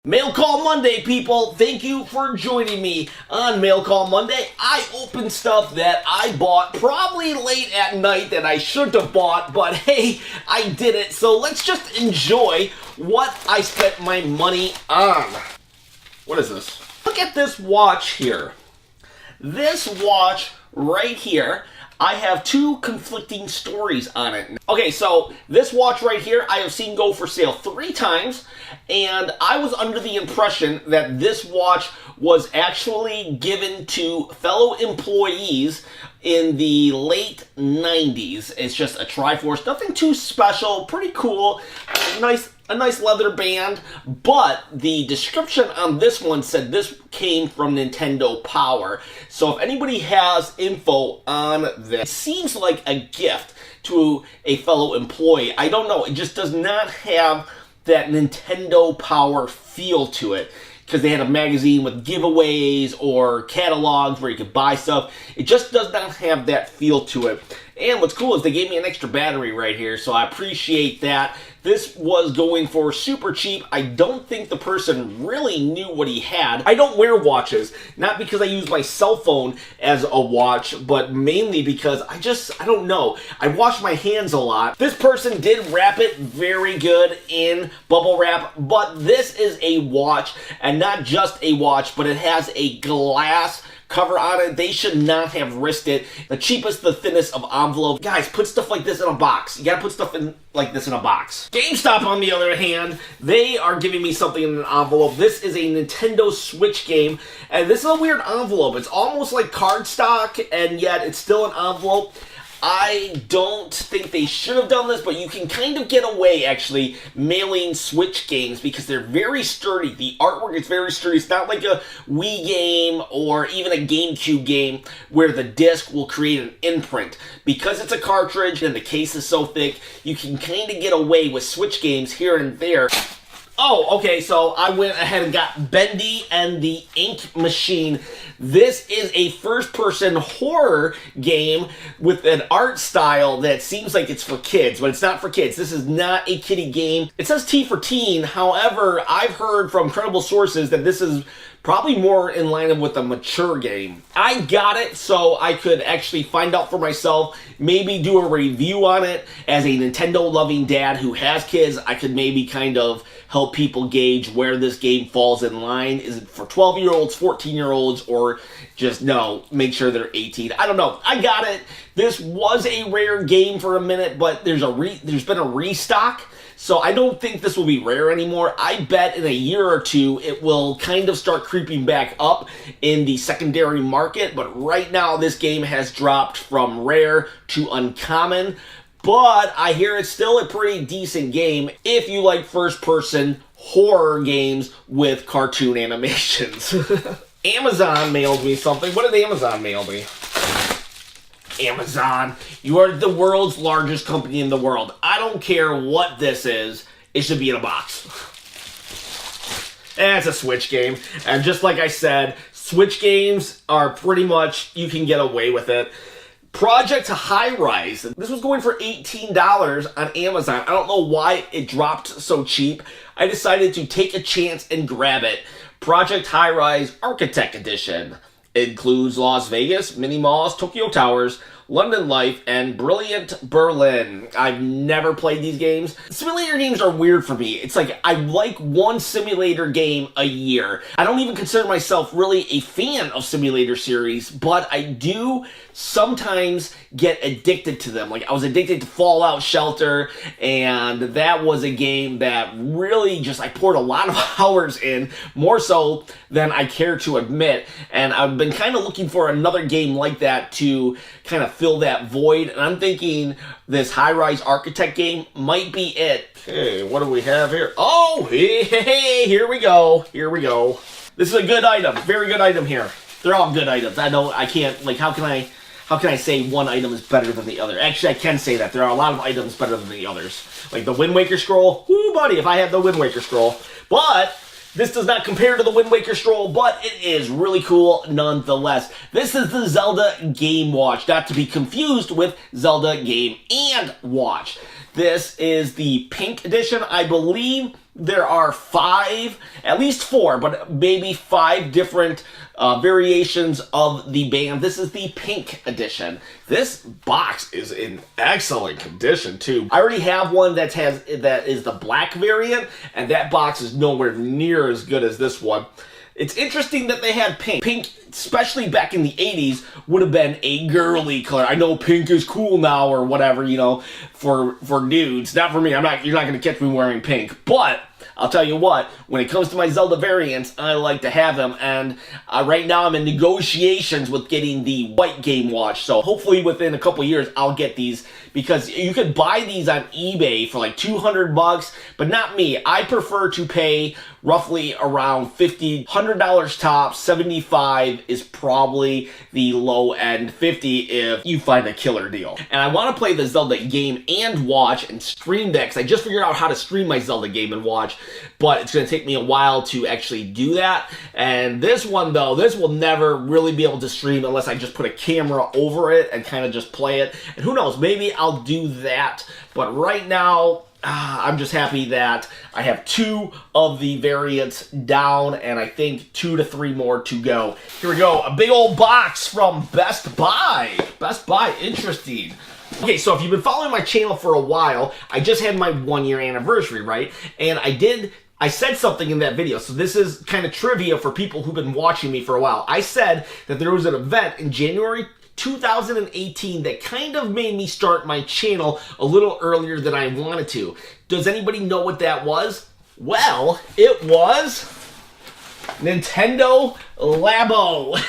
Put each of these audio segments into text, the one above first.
Mail Call Monday, people. Thank you for joining me on Mail Call Monday. I opened stuff that I bought probably late at night that I shouldn't have bought, but hey, I did it. So let's just enjoy what I spent my money on. What is this? Look at this watch here. This watch right here, I have two conflicting stories on it. Okay, so this watch right here, I have seen go for sale 3 times, and I was under the impression that this watch was actually given to fellow employees in the late 90s. It's just a Triforce, nothing too special, pretty cool, a nice leather band, but the description on this one said this came from Nintendo Power. So if anybody has info on this, it seems like a gift to a fellow employee. I don't know, it just does not have that Nintendo Power feel to it, because they had a magazine with giveaways or catalogs where you could buy stuff. It just does not have that feel to it. And what's cool is they gave me an extra battery right here, so I appreciate that. This was going for super cheap. I don't think the person really knew what he had. I don't wear watches, not because I use my cell phone as a watch, but mainly because I don't know. I wash my hands a lot. This person did wrap it very good in bubble wrap, but this is a watch, and not just a watch, but it has a glass cover on it. They should not have risked it. The cheapest, the thinnest of envelope. Guys, put stuff like this in a box. You gotta put stuff in like this in a box. GameStop, on the other hand, they are giving me something in an envelope. This is a Nintendo Switch game, and this is a weird envelope. It's almost like cardstock, and yet it's still an envelope. I don't think they should have done this, but you can kind of get away, actually, mailing Switch games because they're very sturdy. The artwork is very sturdy. It's not like a Wii game or even a GameCube game where the disc will create an imprint. Because it's a cartridge and the case is so thick, you can kind of get away with Switch games here and there. Oh, okay, so I went ahead and got Bendy and the Ink Machine. This is a first-person horror game with an art style that seems like it's for kids, but it's not for kids. This is not a kiddie game. It says T for teen. However, I've heard from credible sources that this is probably more in line with a mature game. I got it so I could actually find out for myself, maybe do a review on it. As a Nintendo-loving dad who has kids, I could maybe kind of help people gauge where this game falls in line. Is it for 12-year-olds, 14-year-olds, or just, no, make sure they're 18? I don't know. I got it. This was a rare game for a minute, but there's been a restock. So I don't think this will be rare anymore. I bet in a year or two it will kind of start creeping back up in the secondary market. But right now this game has dropped from rare to uncommon. But I hear it's still a pretty decent game if you like first-person horror games with cartoon animations. Amazon mailed me something. What did Amazon mail me? Amazon, you are the world's largest company in the world. I don't care what this is, it should be in a box. And it's a Switch game. And just like I said, Switch games are pretty much, you can get away with it. Project Highrise. This was going for $18 on Amazon. I don't know why it dropped so cheap. I decided to take a chance and grab it. Project Highrise Architect Edition. It includes Las Vegas, Mini Malls, Tokyo Towers, London Life, and Brilliant Berlin. I've never played these games. Simulator games are weird for me. It's like I like one simulator game a year. I don't even consider myself really a fan of simulator series, but I do sometimes get addicted to them. Like I was addicted to Fallout Shelter, and that was a game that really just I poured a lot of hours in, more so than I care to admit. And I've been kind of looking for another game like that to kind of fill that void, and I'm thinking this Highrise Architect game might be it. Okay, what do we have here? Oh, hey, here we go. Here we go. This is a good item. Very good item here. They're all good items. I can't, like, how can I say one item is better than the other? Actually, I can say that. There are a lot of items better than the others. Like the Wind Waker scroll. Whoo, buddy, if I had the Wind Waker scroll. But this does not compare to the Wind Waker scroll, but it is really cool nonetheless. This is the Zelda Game Watch, not to be confused with Zelda Game and Watch. This is the pink edition. I believe there are at least four, but maybe five different variations of the band. This is the pink edition. This box is in excellent condition too. I already have one that is the black variant, and that box is nowhere near as good as this one. It's interesting that they had pink. Pink, especially back in the 80s, would have been a girly color. I know pink is cool now or whatever, you know, for dudes. Not for me. You're not going to catch me wearing pink. But I'll tell you what, when it comes to my Zelda variants, I like to have them. And right now I'm in negotiations with getting the white Game Watch. So hopefully within a couple years I'll get these, because you could buy these on eBay for like $200, but not me. I prefer to pay roughly around $100 tops. 75 is probably the low end. 50 if you find a killer deal. And I want to play the Zelda game and watch and stream that, because I just figured out how to stream my Zelda game and watch, but it's going to take me a while to actually do that. And this one though, this will never really be able to stream unless I just put a camera over it and kind of just play it. And who knows, maybe I'll do that. But right now, I'm just happy that I have 2 of the variants down, and I think 2 to 3 more to go. Here we go, a big old box from Best Buy. Best Buy, interesting. Okay, so if you've been following my channel for a while, I just had my 1-year anniversary, right? And I said something in that video, so this is kind of trivia for people who've been watching me for a while. I said that there was an event in January 2018 that kind of made me start my channel a little earlier than I wanted to. Does anybody know what that was? Well, it was Nintendo Labo.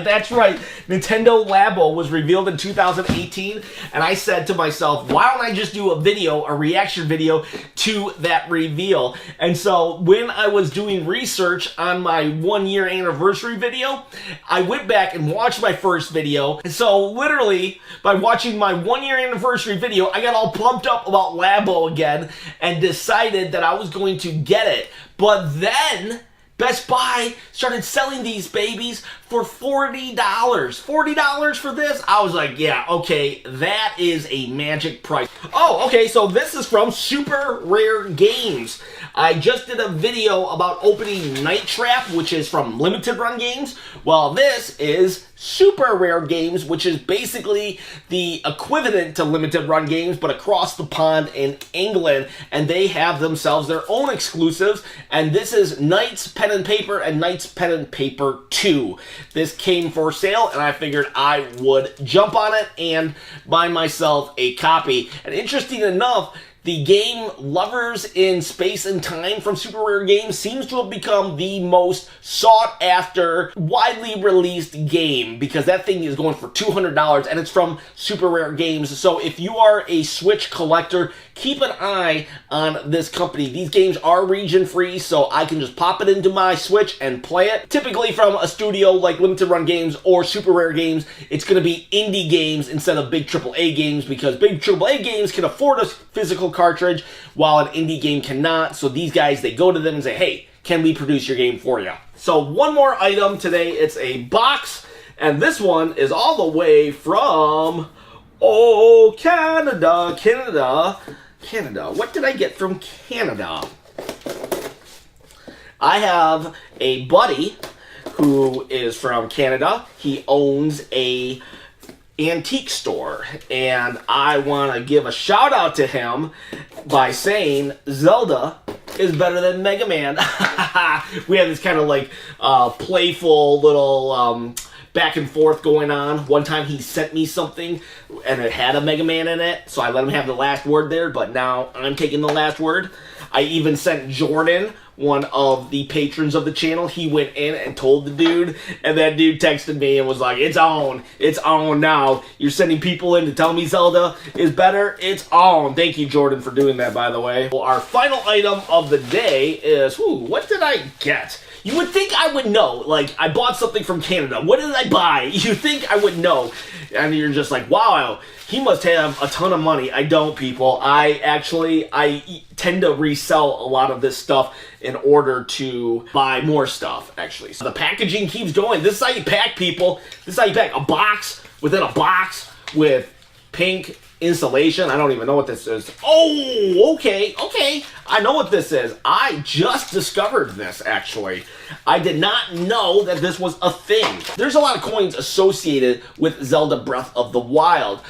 That's right. Nintendo Labo was revealed in 2018, and I said to myself, why don't I just do a reaction video to that reveal? And so when I was doing research on my 1-year anniversary video, I went back and watched my first video. And so literally by watching my 1-year anniversary video, I got all pumped up about Labo again and decided that I was going to get it. But then Best Buy started selling these babies for $40. $40 for this? I was like, yeah, okay, that is a magic price. Oh, okay, so this is from Super Rare Games. I just did a video about opening Night Trap, which is from Limited Run Games. Well, this is Super Rare Games, which is basically the equivalent to Limited Run Games, but across the pond in England, and they have themselves their own exclusives, and this is Knights Pen and Paper and Knights Pen and Paper 2. This came for sale, and I figured I would jump on it and buy myself a copy. And interesting enough, the game Lovers in Space and Time from Super Rare Games seems to have become the most sought after, widely released game, because that thing is going for $200 and it's from Super Rare Games. So if you are a Switch collector, keep an eye on this company. These games are region free, so I can just pop it into my Switch and play it. Typically from a studio like Limited Run Games or Super Rare Games, it's going to be indie games instead of big AAA games, because big AAA games can afford a physical cartridge while an indie game cannot. So these guys, they go to them and say, hey, can we produce your game for you? So one more item today. It's a box, and this one is all the way from, oh, Canada. What did I get from Canada? I have a buddy who is from Canada. He owns a antique store, and I want to give a shout out to him by saying Zelda is better than Mega Man. We have this kind of like playful little back and forth going on. One time he sent me something and it had a Mega Man in it, so I let him have the last word there, but now I'm taking the last word. I even sent Jordan, one of the patrons of the channel, he went in and told the dude, and that dude texted me and was like, it's on now. You're sending people in to tell me Zelda is better? It's on. Thank you, Jordan, for doing that, by the way. Well, our final item of the day is, what did I get? You would think I would know. Like, I bought something from Canada. What did I buy? You think I would know. And you're just like, wow, he must have a ton of money. I don't, people. I tend to resell a lot of this stuff in order to buy more stuff, actually. So the packaging keeps going. This is how you pack, people. This is how you pack a box within a box with pink installation. I don't even know what this is. Oh, okay. I know what this is. I just discovered this, actually. I did not know that this was a thing. There's a lot of coins associated with Zelda Breath of the Wild.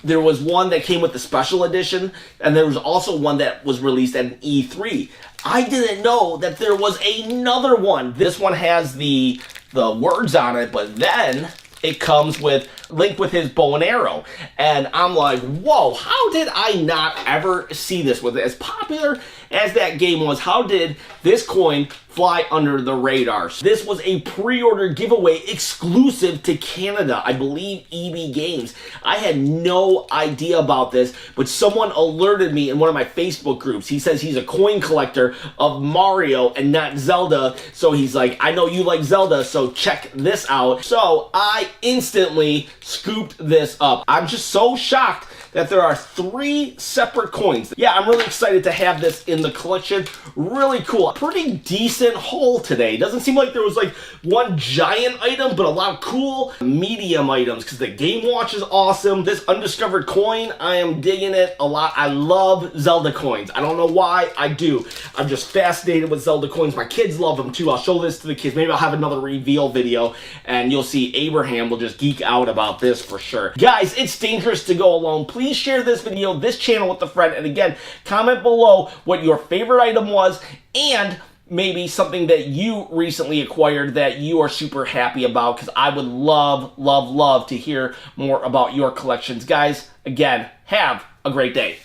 There was one that came with the special edition, and there was also one that was released at an E3. I didn't know that there was another one. This one has the words on it, but then it comes with Link with his bow and arrow. And I'm like, whoa, how did I not ever see this? With as popular as that game was, how did this coin fly under the radar? This was a pre-order giveaway exclusive to Canada, I believe EB Games. I had no idea about this, but someone alerted me in one of my Facebook groups. He says he's a coin collector of Mario and not Zelda, so he's like, I know you like Zelda, so check this out. So I instantly scooped this up. I'm just so shocked that there are 3 separate coins. Yeah, I'm really excited to have this in the collection. Really cool. Pretty decent haul today. Doesn't seem like there was like one giant item, but a lot of cool medium items, because the Game Watch is awesome. This undiscovered coin, I am digging it a lot. I love Zelda coins. I don't know why, I do. I'm just fascinated with Zelda coins. My kids love them too. I'll show this to the kids. Maybe I'll have another reveal video, and you'll see Abraham will just geek out about this for sure. Guys, it's dangerous to go alone. Please share this video, this channel with a friend, and again, comment below what your favorite item was, and maybe something that you recently acquired that you are super happy about, because I would love to hear more about your collections. Guys, again, have a great day.